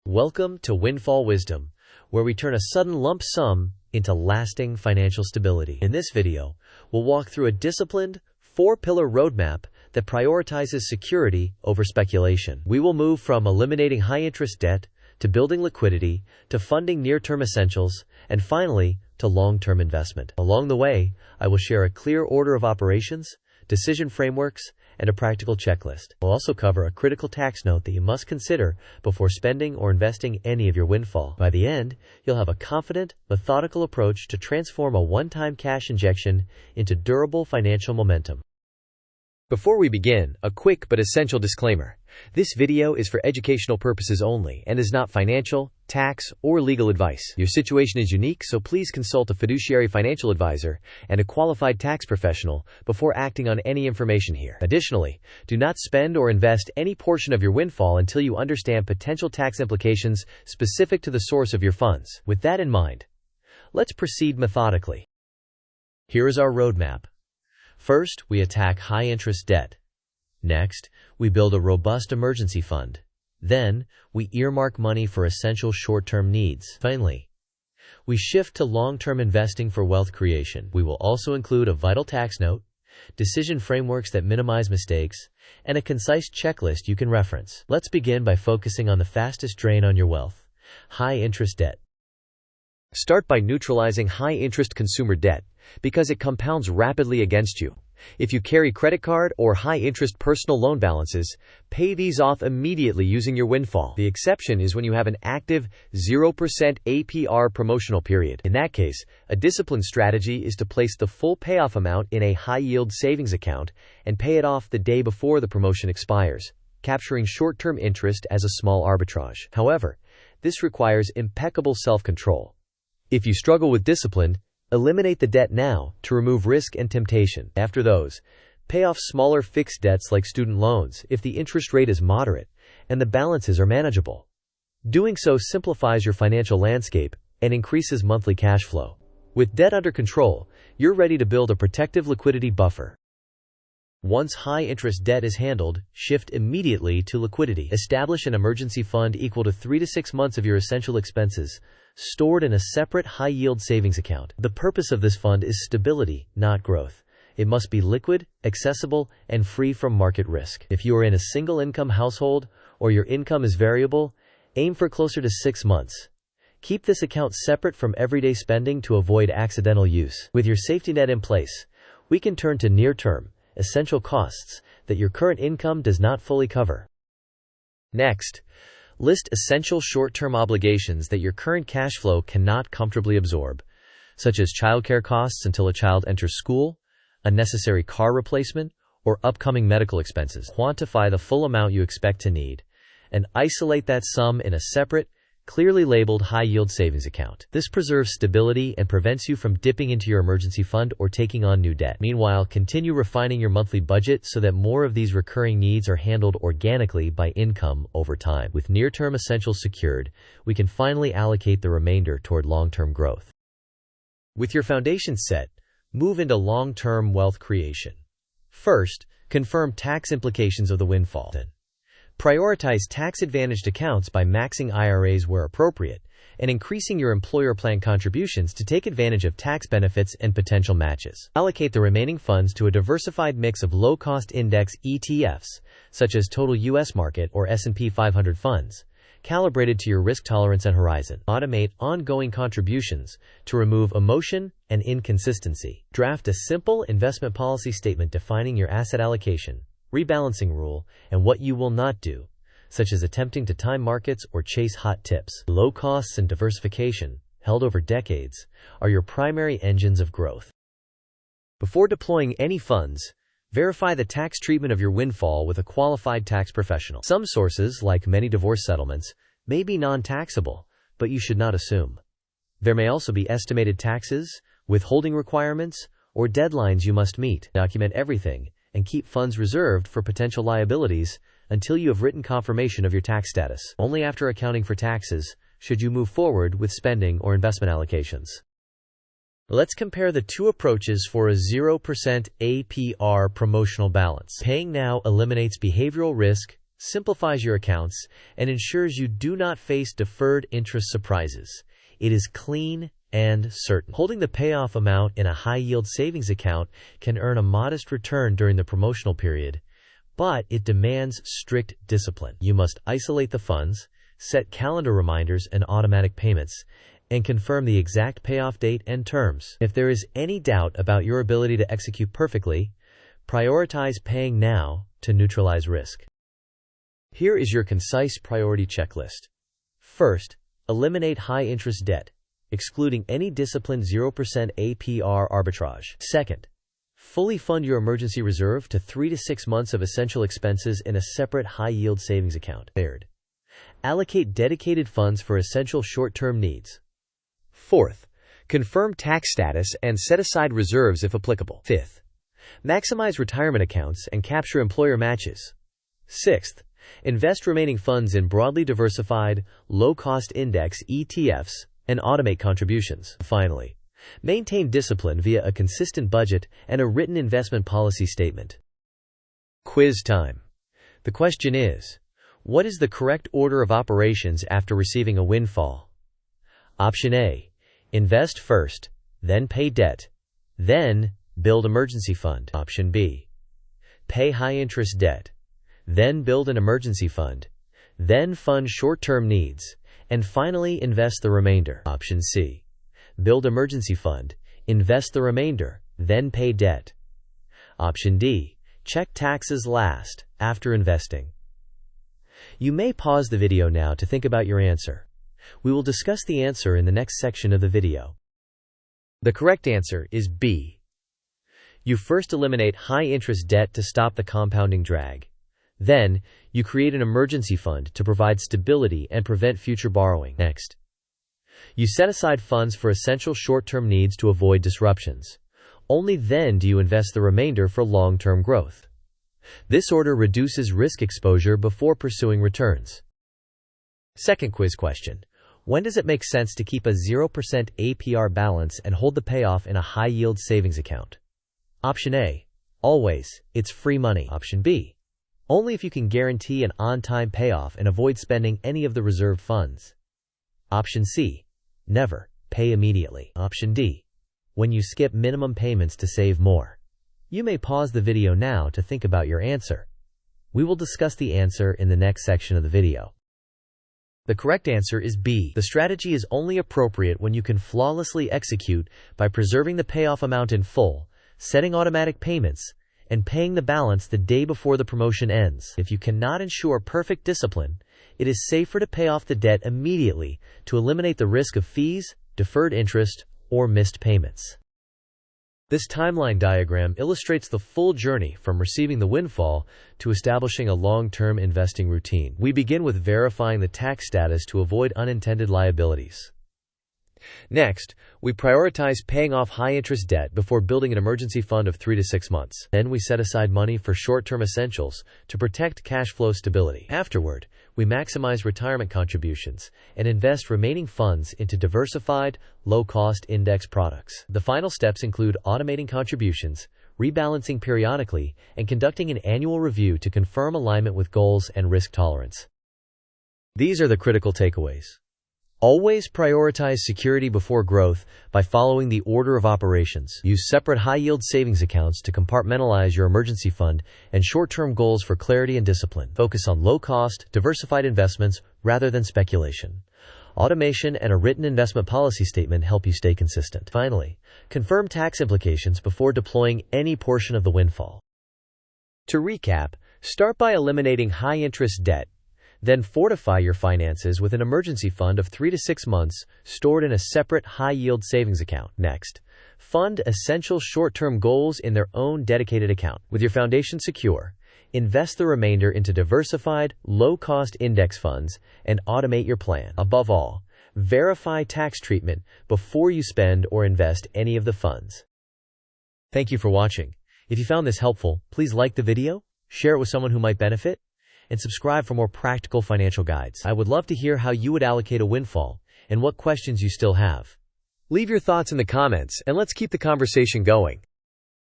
Welcome to Windfall Wisdom, where we turn a sudden lump sum into lasting financial stability. In this video, we'll walk through a disciplined, four-pillar roadmap that prioritizes security over speculation. We will move from eliminating high-interest debt to building liquidity to funding near-term essentials and finally to long-term investment. Along the way, I will share a clear order of operations, decision frameworks, and a practical checklist. We'll also cover a critical tax note that you must consider before spending or investing any of your windfall. By the end, you'll have a confident, methodical approach to transform a one-time cash injection into durable financial momentum. Before we begin, a quick but essential disclaimer. This video is for educational purposes only and is not financial, tax, or legal advice. Your situation is unique, so please consult a fiduciary financial advisor and a qualified tax professional before acting on any information here. Additionally, do not spend or invest any portion of your windfall until you understand potential tax implications specific to the source of your funds. With that in mind, let's proceed methodically. Here is our roadmap. First, we attack high-interest debt. Next, we build a robust emergency fund. Then, we earmark money for essential short-term needs. Finally, we shift to long-term investing for wealth creation. We will also include a vital tax note, decision frameworks that minimize mistakes, and a concise checklist you can reference. Let's begin by focusing on the fastest drain on your wealth: high-interest debt. Start by neutralizing high-interest consumer debt because it compounds rapidly against you. If you carry credit card or high-interest personal loan balances, pay these off immediately using your windfall. The exception is when you have an active 0% APR promotional period. In that case, a disciplined strategy is to place the full payoff amount in a high-yield savings account and pay it off the day before the promotion expires, capturing short-term interest as a small arbitrage. However, this requires impeccable self-control. If you struggle with discipline, eliminate the debt now to remove risk and temptation. After those, pay off smaller fixed debts like student loans if the interest rate is moderate and the balances are manageable. Doing so simplifies your financial landscape and increases monthly cash flow. With debt under control, you're ready to build a protective liquidity buffer. Once high-interest debt is handled, shift immediately to liquidity. Establish an emergency fund equal to 3 to 6 months of your essential expenses, stored in a separate high-yield savings account. The purpose of this fund is stability, not growth. It must be liquid, accessible, and free from market risk. If you are in a single-income household or your income is variable, aim for closer to 6 months. Keep this account separate from everyday spending to avoid accidental use. With your safety net in place, we can turn to near-term, essential costs that your current income does not fully cover. Next, list essential short-term obligations that your current cash flow cannot comfortably absorb, such as childcare costs until a child enters school, a necessary car replacement, or upcoming medical expenses. Quantify the full amount you expect to need, and isolate that sum in a separate, clearly labeled high-yield savings account. This preserves stability and prevents you from dipping into your emergency fund or taking on new debt. Meanwhile, continue refining your monthly budget so that more of these recurring needs are handled organically by income over time. With near-term essentials secured, we can finally allocate the remainder toward long-term growth. With your foundation set, move into long-term wealth creation. First, confirm tax implications of the windfall. Prioritize tax-advantaged accounts by maxing IRAs where appropriate and increasing your employer plan contributions to take advantage of tax benefits and potential matches. Allocate the remaining funds to a diversified mix of low-cost index ETFs, such as Total U.S. Market or S&P 500 funds, calibrated to your risk tolerance and horizon. Automate ongoing contributions to remove emotion and inconsistency. Draft a simple investment policy statement defining your asset allocation, rebalancing rule, and what you will not do, such as attempting to time markets or chase hot tips. Low costs and diversification, held over decades, are your primary engines of growth. Before deploying any funds, verify the tax treatment of your windfall with a qualified tax professional. Some sources, like many divorce settlements, may be non-taxable, but you should not assume. There may also be estimated taxes, withholding requirements, or deadlines you must meet. Document everything and keep funds reserved for potential liabilities until you have written confirmation of your tax status. Only after accounting for taxes should you move forward with spending or investment allocations. Let's compare the two approaches for a 0% APR promotional balance. Paying now eliminates behavioral risk, simplifies your accounts, and ensures you do not face deferred interest surprises. It is clean and certain. Holding the payoff amount in a high-yield savings account can earn a modest return during the promotional period, but it demands strict discipline. You must isolate the funds, set calendar reminders and automatic payments, and confirm the exact payoff date and terms. If there is any doubt about your ability to execute perfectly, prioritize paying now to neutralize risk. Here is your concise priority checklist. First, eliminate high-interest debt, excluding any disciplined 0% APR arbitrage. Second, fully fund your emergency reserve to 3 to 6 months of essential expenses in a separate high-yield savings account. Third, allocate dedicated funds for essential short-term needs. Fourth, confirm tax status and set aside reserves if applicable. Fifth, maximize retirement accounts and capture employer matches. Sixth, invest remaining funds in broadly diversified, low-cost index ETFs and automate contributions. Finally, maintain discipline via a consistent budget and a written investment policy statement. Quiz time. The question is, what is the correct order of operations after receiving a windfall? Option A, invest first, then pay debt, then build emergency fund. Option B, pay high-interest debt, then build an emergency fund, then fund short-term needs, and finally invest the remainder. Option C, build emergency fund, invest the remainder, then pay debt. Option D, check taxes last, after investing. You may pause the video now to think about your answer. We will discuss the answer in the next section of the video. The correct answer is B. You first eliminate high-interest debt to stop the compounding drag. Then, you create an emergency fund to provide stability and prevent future borrowing. Next, you set aside funds for essential short-term needs to avoid disruptions. Only then do you invest the remainder for long-term growth. This order reduces risk exposure before pursuing returns. Second quiz question. When does it make sense to keep a 0% APR balance and hold the payoff in a high-yield savings account? Option A, always, it's free money. Option B, only if you can guarantee an on-time payoff and avoid spending any of the reserved funds. Option C, never, pay immediately. Option D, when you skip minimum payments to save more. You may pause the video now to think about your answer. We will discuss the answer in the next section of the video. The correct answer is B. The strategy is only appropriate when you can flawlessly execute by preserving the payoff amount in full, setting automatic payments, and paying the balance the day before the promotion ends. If you cannot ensure perfect discipline, it is safer to pay off the debt immediately to eliminate the risk of fees, deferred interest, or missed payments. This timeline diagram illustrates the full journey from receiving the windfall to establishing a long-term investing routine. We begin with verifying the tax status to avoid unintended liabilities. Next, we prioritize paying off high-interest debt before building an emergency fund of 3 to 6 months. Then we set aside money for short-term essentials to protect cash flow stability. Afterward, we maximize retirement contributions and invest remaining funds into diversified, low-cost index products. The final steps include automating contributions, rebalancing periodically, and conducting an annual review to confirm alignment with goals and risk tolerance. These are the critical takeaways. Always prioritize security before growth by following the order of operations. Use separate high-yield savings accounts to compartmentalize your emergency fund and short-term goals for clarity and discipline. Focus on low-cost, diversified investments rather than speculation. Automation and a written investment policy statement help you stay consistent. Finally, confirm tax implications before deploying any portion of the windfall. To recap, start by eliminating high-interest debt. Then fortify your finances with an emergency fund of 3 to 6 months stored in a separate high-yield savings account. Next, fund essential short-term goals in their own dedicated account. With your foundation secure, invest the remainder into diversified, low-cost index funds and automate your plan. Above all, verify tax treatment before you spend or invest any of the funds. Thank you for watching. If you found this helpful, please like the video, share it with someone who might benefit, and subscribe for more practical financial guides. I would love to hear how you would allocate a windfall and what questions you still have. Leave your thoughts in the comments and let's keep the conversation going.